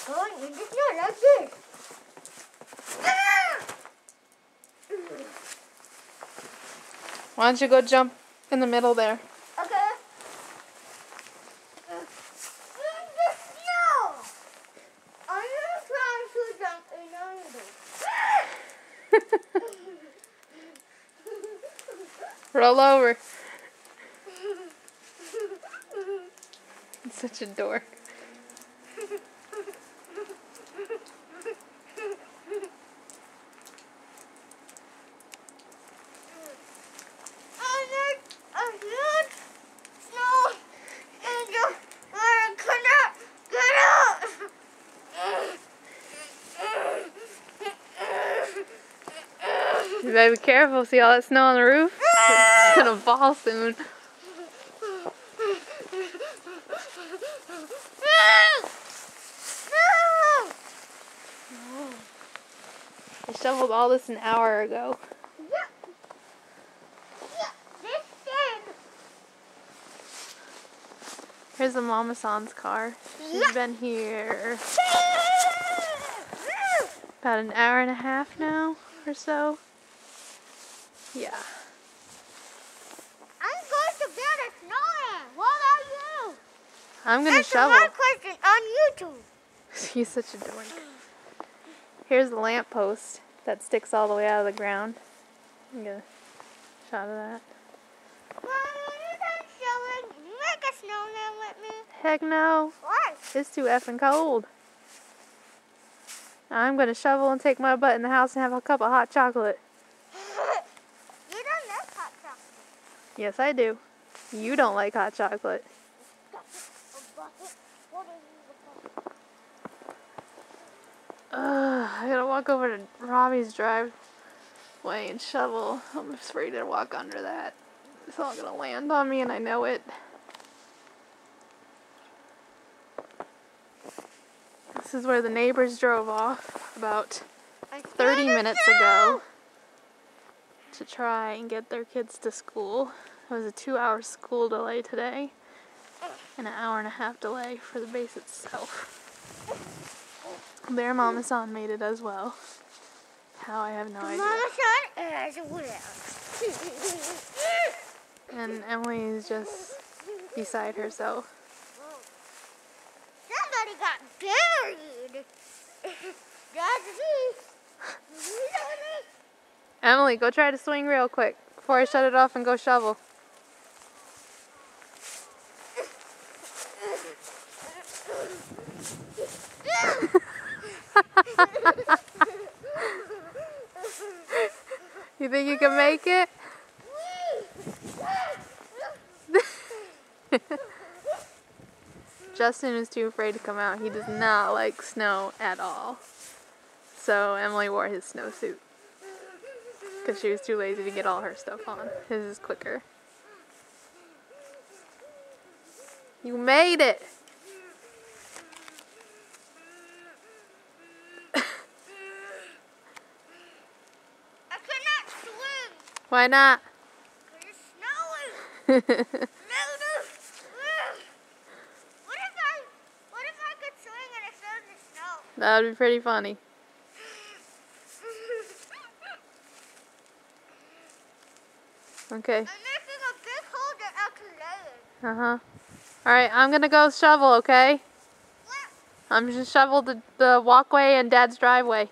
Oh, you just not like this. Why don't you go jump in the middle there? Okay. In the snow. I'm trying to jump in under. Roll over. It's such a dork. You better be careful, see all that snow on the roof? It's gonna fall soon. I shoveled all this an hour ago. Here's the Mama San's car. She's been here about an hour and a half now or so. Yeah. I'm going to get a snowman. What are you? I'm gonna shovel. Answer my question on YouTube. He's such a dork. Here's the lamppost that sticks all the way out of the ground. I'm gonna get a shot of that. You make a snowman with me? Heck no. Why? It's too effing cold. I'm gonna shovel and take my butt in the house and have a cup of hot chocolate. You don't like hot chocolate. Yes, I do. You don't like hot chocolate. I gotta walk over to Robbie's driveway and shovel. I'm afraid to walk under that. It's all gonna land on me and I know it. This is where the neighbors drove off about 30 minutes ago to try and get their kids to school. It was a 2-hour school delay today and an hour and a half delay for the base itself. Their Mama San made it as well. How, I have no idea. Mama San as well. And Emily is just beside herself. Somebody got buried. That's me. Emily, go try to swing real quick before I shut it off and go shovel. You think you can make it? Justin is too afraid to come out. He does not like snow at all. So Emily wore his snowsuit because she was too lazy to get all her stuff on. His is quicker. You made it! I cannot swim. Why not? It's snowing. What if I could swing and it started to snow? That would be pretty funny. Okay. I'm making a big hole that I can lay in. Uh-huh. Alright, I'm gonna go shovel, okay? What? I'm just shovel the walkway and Dad's driveway.